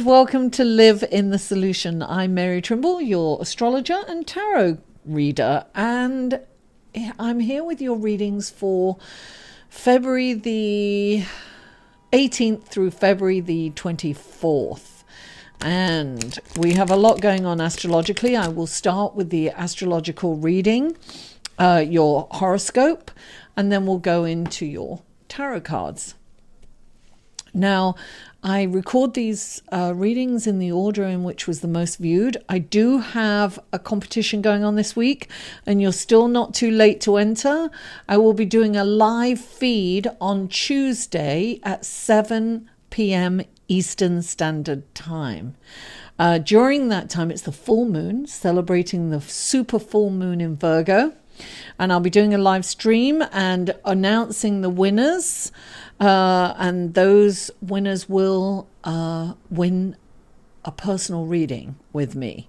welcome to Live in the Solution. I'm Mary Trimble, your astrologer and tarot reader, and I'm here with your readings for February the 18th through February the 24th. And we have a lot going on astrologically. I will start with the astrological reading, your horoscope, and then we'll go into your tarot cards. Now, I record these readings in the order in which was the most viewed. I do have a competition going on this week, and you're still not too late to enter. I will be doing a live feed on Tuesday at 7 p.m. Eastern Standard Time. During that time, it's the full moon, celebrating the super full moon in Virgo. And I'll be doing a live stream and announcing the winners. And those winners will win a personal reading with me.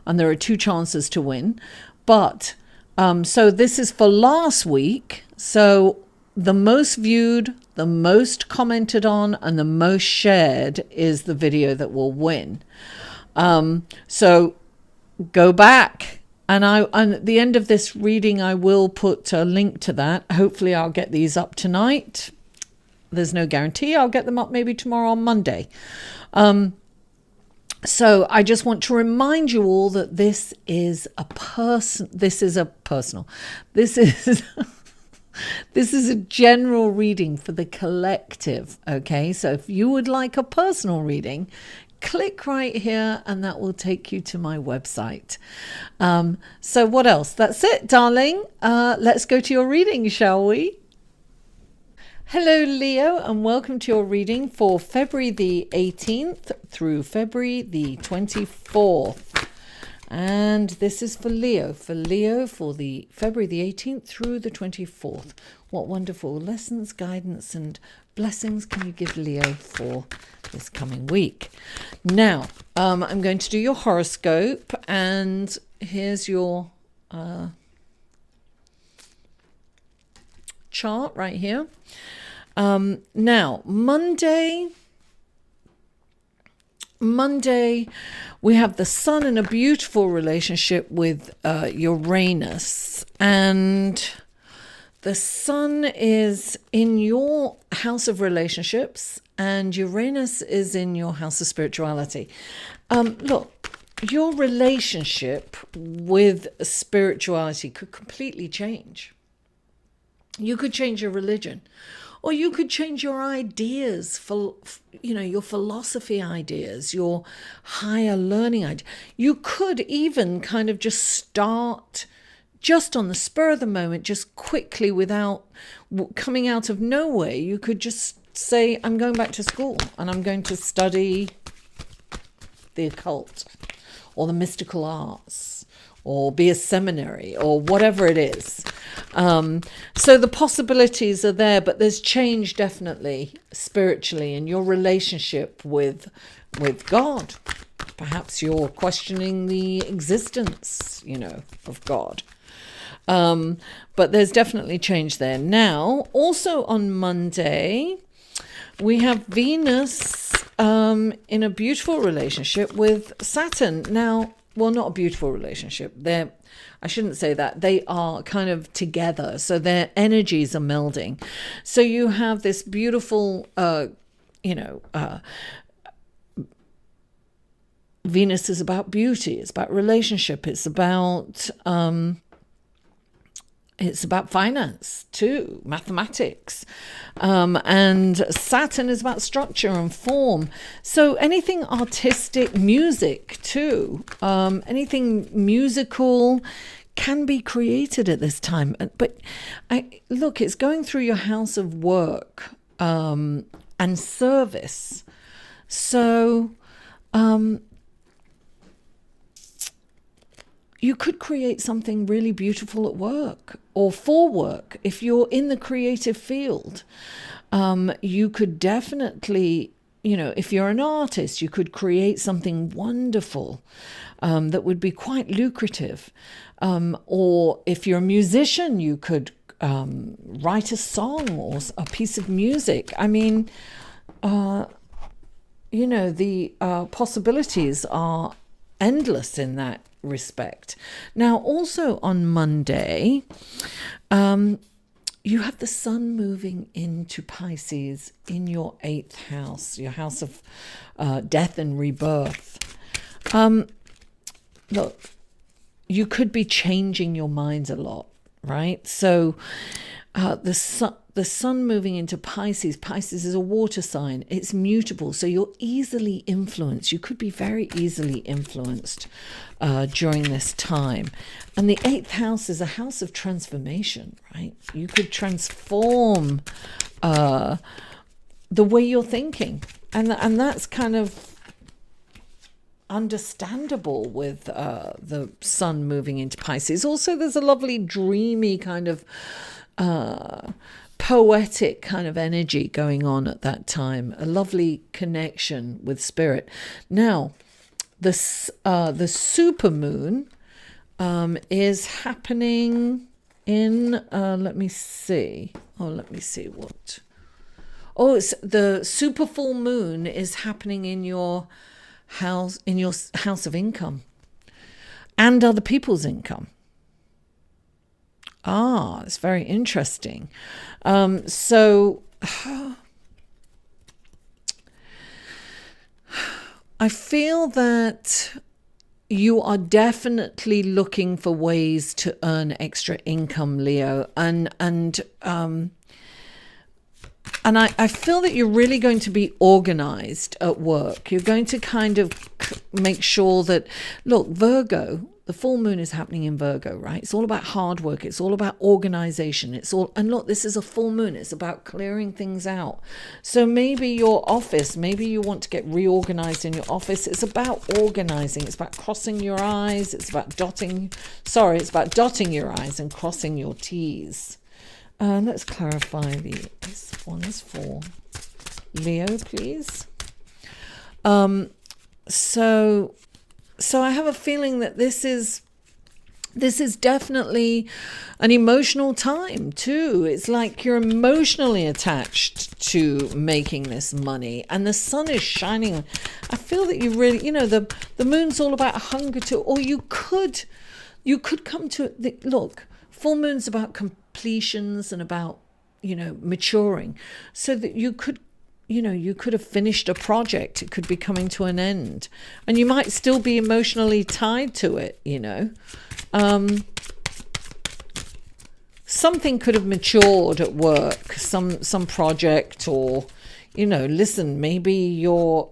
And there are 2 chances to win. But so this is for last week. So the most viewed, the most commented on, and the most shared is the video that will win. So go back. And at the end of this reading, I will put a link to that. Hopefully I'll get these up tonight. There's no guarantee. I'll get them up maybe tomorrow on Monday. So I just want to remind you all that this is a general reading for the collective. Okay, so if you would like a personal reading, click right here and that will take you to my website. So what else? That's it, darling. Let's go to your reading, shall we? Hello, Leo, and welcome to your reading for February the 18th through February the 24th. And this is for Leo for the February the 18th through the 24th. What wonderful lessons, guidance, and blessings can you give Leo for this coming week? Now, I'm going to do your horoscope, and here's your chart right here. Now, Monday, we have the sun in a beautiful relationship with Uranus, and the sun is in your house of relationships and Uranus is in your house of spirituality. Look, your relationship with spirituality could completely change. You could change your religion, or you could change your ideas for, your philosophy ideas, your higher learning ideas. You could even kind of just start just on the spur of the moment, just quickly without coming out of nowhere. You could just say, I'm going back to school and I'm going to study the occult or the mystical arts or be a seminary or whatever it is. So the possibilities are there, but there's change definitely spiritually in your relationship with God. Perhaps you're questioning the existence, of God. But there's definitely change there. Now, also on Monday, we have Venus in a beautiful relationship with Saturn. Now, well, not a beautiful relationship. I shouldn't say that. They are kind of together. So their energies are melding. So you have this beautiful, Venus is about beauty. It's about relationship. It's about finance too, mathematics. And Saturn is about structure and form. So anything artistic, music too, anything musical can be created at this time. But look, it's going through your house of work and service. So you could create something really beautiful at work or for work. If you're in the creative field, you could definitely, if you're an artist, you could create something wonderful that would be quite lucrative. Or if you're a musician, you could write a song or a piece of music. I mean, the possibilities are endless in that respect. Now, also on Monday, you have the sun moving into Pisces in your 8th house, your house of death and rebirth. Look, you could be changing your mind a lot, right? So the sun moving into Pisces. Pisces is a water sign. It's mutable, so you're easily influenced. You could be very easily influenced during this time. And the 8th house is a house of transformation, right? You could transform the way you're thinking. And that's kind of understandable with the sun moving into Pisces. Also, there's a lovely dreamy kind of poetic kind of energy going on at that time, a lovely connection with spirit. Now, the supermoon is happening in let me see what. Oh, it's the super full moon is happening in your house of income and other people's income. It's very interesting. So I feel that you are definitely looking for ways to earn extra income, Leo, and I feel that you're really going to be organized at work. You're going to kind of make sure that, look, Virgo, the full moon is happening in Virgo, right? It's all about hard work. It's all about organization. And look, this is a full moon. It's about clearing things out. So maybe your office, maybe you want to get reorganized in your office. It's about organizing. It's about crossing your I's. It's about dotting your I's and crossing your T's. Let's clarify this one is for Leo, please. So I have a feeling that this is definitely an emotional time too. It's like you're emotionally attached to making this money, and the sun is shining. I feel that you really, the moon's all about hunger too, or you could come to look. Full moon's about completions and about, maturing, so that you could have finished a project. It could be coming to an end, and you might still be emotionally tied to it, something could have matured at work, some project, or, listen, maybe you're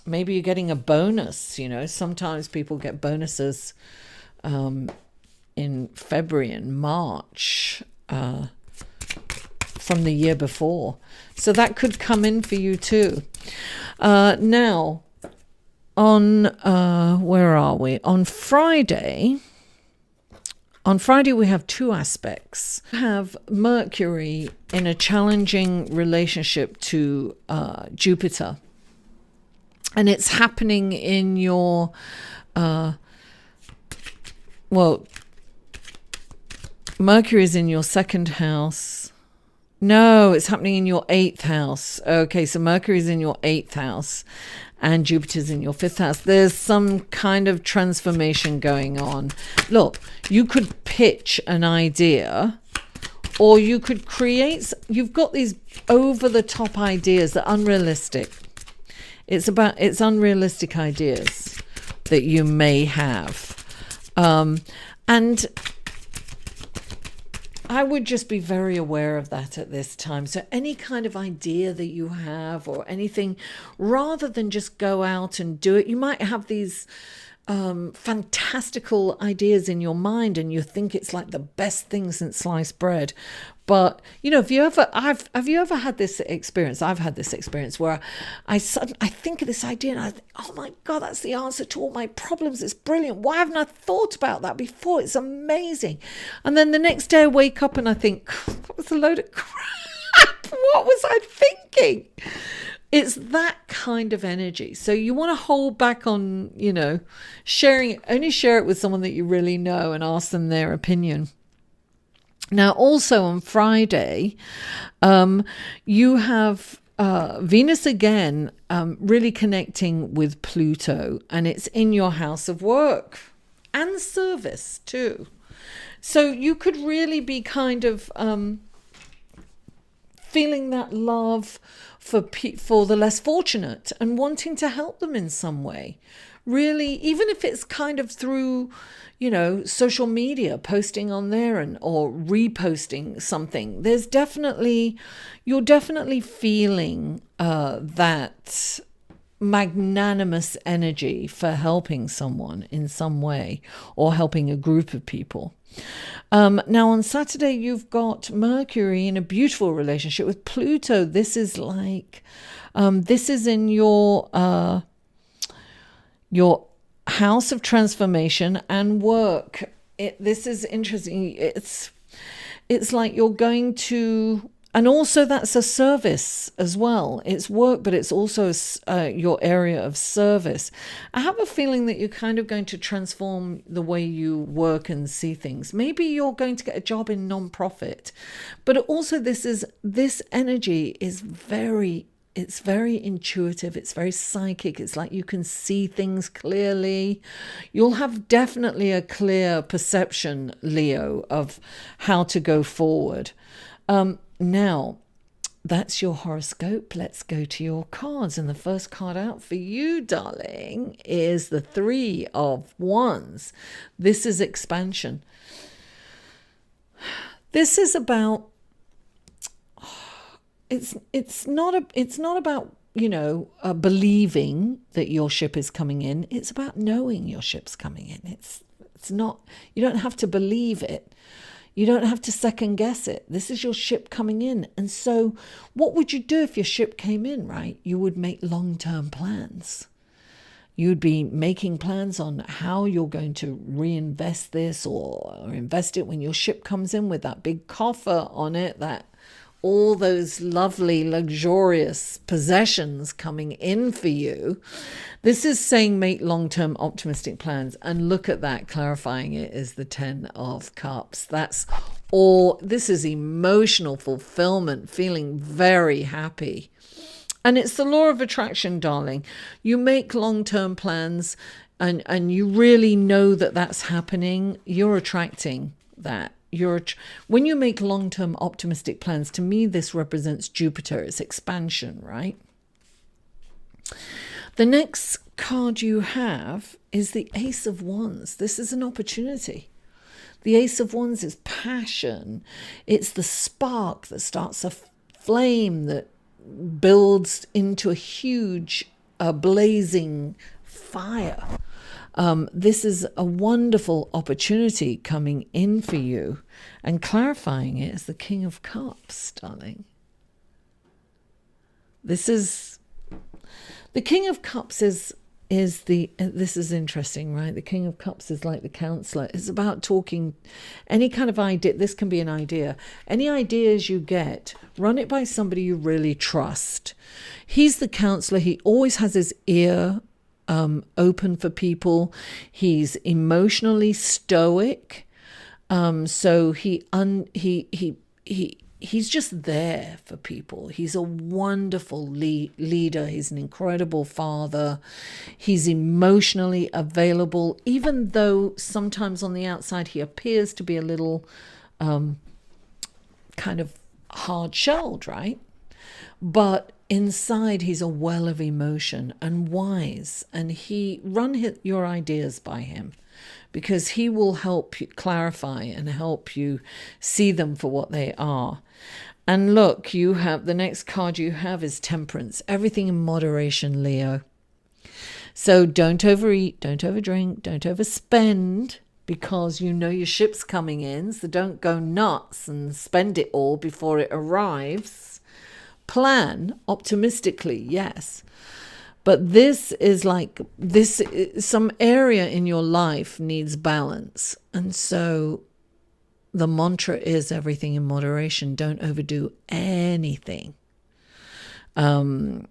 getting a bonus. Sometimes people get bonuses in February and March from the year before. So that could come in for you too. Now, on where are we? On Friday we have two aspects. We have Mercury in a challenging relationship to Jupiter. And it's happening in your, Mercury is in your 2nd house. No, it's happening in your 8th house. Okay, so Mercury is in your 8th house and Jupiter's in your 5th house. There's some kind of transformation going on. Look, you could pitch an idea, or you could you've got these over-the-top ideas that are unrealistic. It's unrealistic ideas that you may have. And I would just be very aware of that at this time. So any kind of idea that you have or anything, rather than just go out and do it, you might have these fantastical ideas in your mind and you think it's like the best thing since sliced bread. But, have you ever had this experience? I've had this experience where I think of this idea and I think, oh my God, that's the answer to all my problems. It's brilliant. Why haven't I thought about that before? It's amazing. And then the next day I wake up and I think, that was a load of crap. What was I thinking? It's that kind of energy. So you want to hold back on, sharing it. Only share it with someone that you really know and ask them their opinion. Now, also on Friday, you have Venus again really connecting with Pluto, and it's in your house of work and service too. So you could really be kind of feeling that love for the less fortunate and wanting to help them in some way. Really, even if it's kind of through, social media, posting on there or reposting something. You're definitely feeling that magnanimous energy for helping someone in some way or helping a group of people. Now on Saturday, you've got Mercury in a beautiful relationship with Pluto. This is this is in your house of transformation and work. This is interesting. It's like you're going to, and also that's a service as well. It's work, but it's also your area of service. I have a feeling that you're kind of going to transform the way you work and see things. Maybe you're going to get a job in non-profit, but also this energy is it's very intuitive. It's very psychic. It's like you can see things clearly. You'll have definitely a clear perception, Leo, of how to go forward. Now, that's your horoscope. Let's go to your cards. And the first card out for you, darling, is the 3 of Wands. This is expansion. This is about, it's not about, believing that your ship is coming in. It's about knowing your ship's coming in. It's not, you don't have to believe it. You don't have to second guess it. This is your ship coming in. And so what would you do if your ship came in, right? You would make long-term plans. You'd be making plans on how you're going to reinvest this or invest it when your ship comes in with that big coffer on it, that all those lovely, luxurious possessions coming in for you. This is saying make long-term optimistic plans. And look at that, clarifying it is the 10 of Cups. This is emotional fulfillment, feeling very happy. And it's the law of attraction, darling. You make long-term plans and you really know that that's happening. You're attracting that. When you make long-term optimistic plans, to me, this represents Jupiter. It's expansion, right? The next card you have is the Ace of Wands. This is an opportunity. The Ace of Wands is passion. It's the spark that starts a flame that builds into a huge, blazing fire. This is a wonderful opportunity coming in for you, and clarifying it is the King of Cups, darling. This is the King of Cups this is interesting, right? The King of Cups is like the counselor. It's about talking any kind of idea. This can be an idea. Any ideas you get, run it by somebody you really trust. He's the counselor. He always has his ear open for people. He's emotionally stoic. So he's just there for people. He's a wonderful leader. He's an incredible father. He's emotionally available, even though sometimes on the outside he appears to be a little kind of hard-shelled, right? But inside he's a well of emotion and wise, and run your ideas by him, because he will help you clarify and help you see them for what they are. And look, the next card you have is Temperance. Everything in moderation, Leo. So don't overeat, don't overdrink, don't overspend, because you know your ship's coming in. So don't go nuts and spend it all before it arrives. Plan optimistically, yes. But some area in your life needs balance. And so the mantra is everything in moderation. Don't overdo anything. Be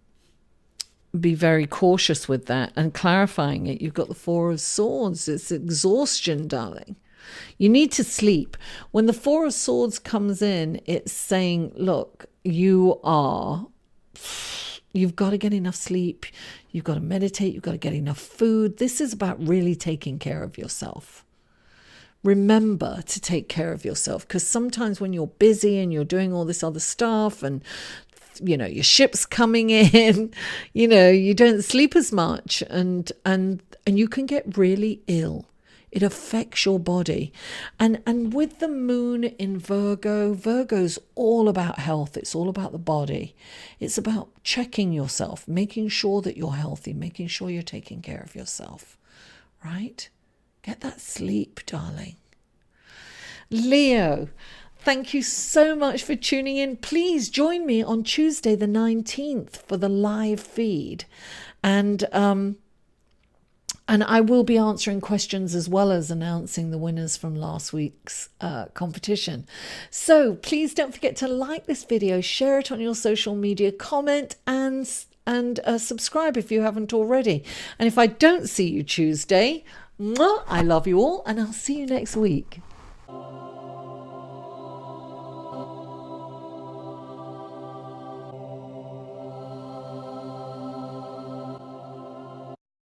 very cautious with that. And clarifying it, you've got the 4 of Swords. It's exhaustion, darling. You need to sleep. When the 4 of Swords comes in, it's saying, look, you are You've got to get enough sleep. You've got to meditate. You've got to get enough food. This is about really taking care of yourself. Remember to take care of yourself, because sometimes when you're busy and you're doing all this other stuff and, your ship's coming in, you don't sleep as much and you can get really ill. It affects your body. And with the moon in Virgo's all about health. It's all about the body. It's about checking yourself, making sure that you're healthy, making sure you're taking care of yourself, right? Get that sleep, darling. Leo, thank you so much for tuning in. Please join me on Tuesday the 19th for the live feed. And I will be answering questions as well as announcing the winners from last week's competition. So please don't forget to like this video, share it on your social media, comment and subscribe if you haven't already. And if I don't see you Tuesday, I love you all and I'll see you next week.